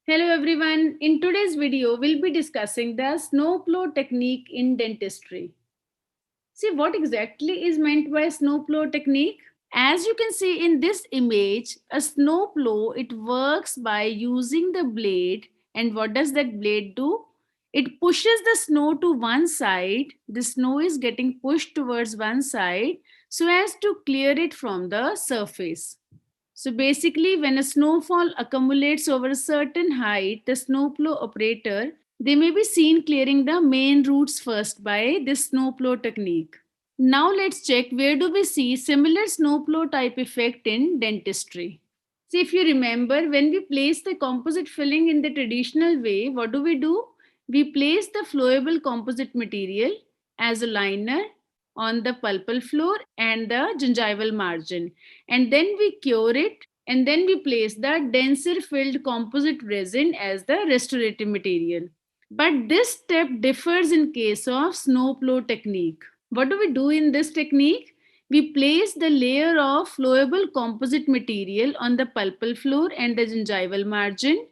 Hello everyone. In today's video, we'll be discussing the snowplow technique in dentistry. See, what exactly is meant by snowplow technique? As you can see in this image, a snowplow, it works by using the blade. And what does that blade do? It pushes the snow to one side. The snow is getting pushed towards one side so as to clear it from the surface. So basically, when a snowfall accumulates over a certain height, the snowplow operator, they may be seen clearing the main routes first by this snowplow technique. Now let's check where do we see similar snowplow type effect in dentistry. See, if you remember, when we place the composite filling in the traditional way, what do? We place the flowable composite material as a liner on the pulpal floor and the gingival margin, and then we cure it, and then we place the denser filled composite resin as the restorative material. But this step differs in case of snowplow technique. What do we do in this technique? We place the layer of flowable composite material on the pulpal floor and the gingival margin.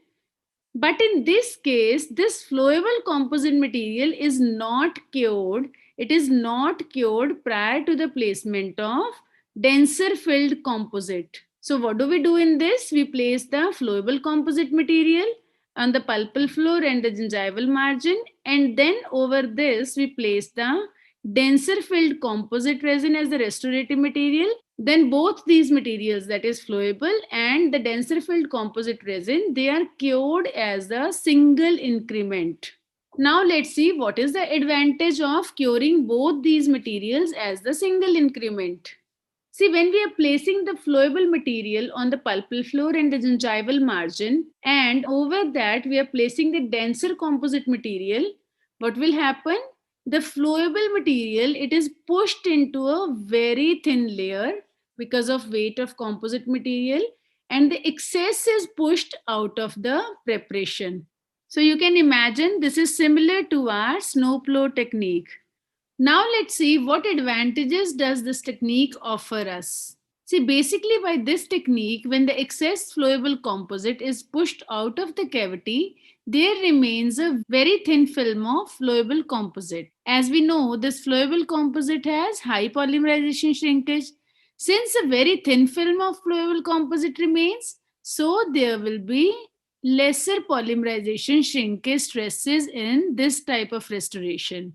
But in this case, this flowable composite material is not cured. It is not cured prior to the placement of denser filled composite. So what do we do in this? We place the flowable composite material on the pulpal floor and the gingival margin, and then over this we place the denser filled composite resin as the restorative material. Then both these materials, that is flowable and the denser filled composite resin, they are cured as a single increment. Now let's see what is the advantage of curing both these materials as the single increment. See, when we are placing the flowable material on the pulpal floor and the gingival margin, and over that we are placing the denser composite material, what will happen? The flowable material, it is pushed into a very thin layer because of weight of composite material, and the excess is pushed out of the preparation. So you can imagine this is similar to our snowplow technique. Now let's see what advantages does this technique offer us. See, basically by this technique, when the excess flowable composite is pushed out of the cavity, there remains a very thin film of flowable composite. As we know, this flowable composite has high polymerization shrinkage. Since a very thin film of flowable composite remains, so there will be lesser polymerization shrinkage stresses in this type of restoration.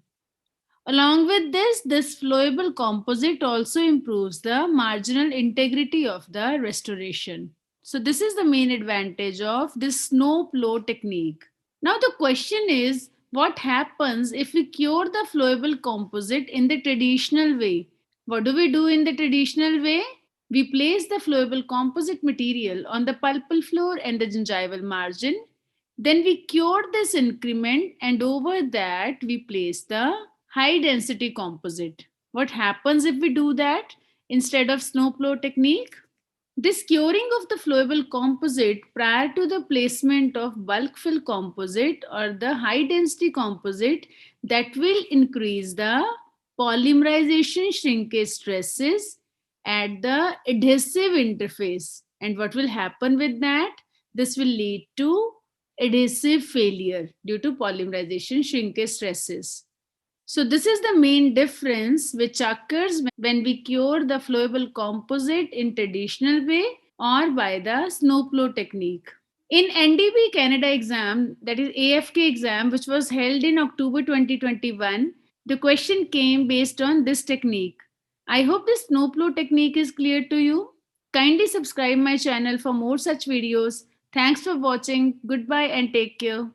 Along with this flowable composite also improves the marginal integrity of the restoration. So this is the main advantage of this snowplow technique. Now the question is, what happens if we cure the flowable composite in the traditional way? What do we do in the traditional way? We place the flowable composite material on the pulpal floor and the gingival margin. Then we cure this increment, and over that we place the high density composite. What happens if we do that instead of snowplow technique? This curing of the flowable composite prior to the placement of bulk fill composite or the high density composite, that will increase the polymerization shrinkage stresses at the adhesive interface. And what will happen with that? This will lead to adhesive failure due to polymerization shrinkage stresses. So this is the main difference which occurs when we cure the flowable composite in traditional way or by the snowplow technique. In NDB Canada exam, that is AFK exam, which was held in October 2021, the question came based on this technique. I hope this snowplow technique is clear to you. Kindly subscribe my channel for more such videos. Thanks for watching. Goodbye and take care.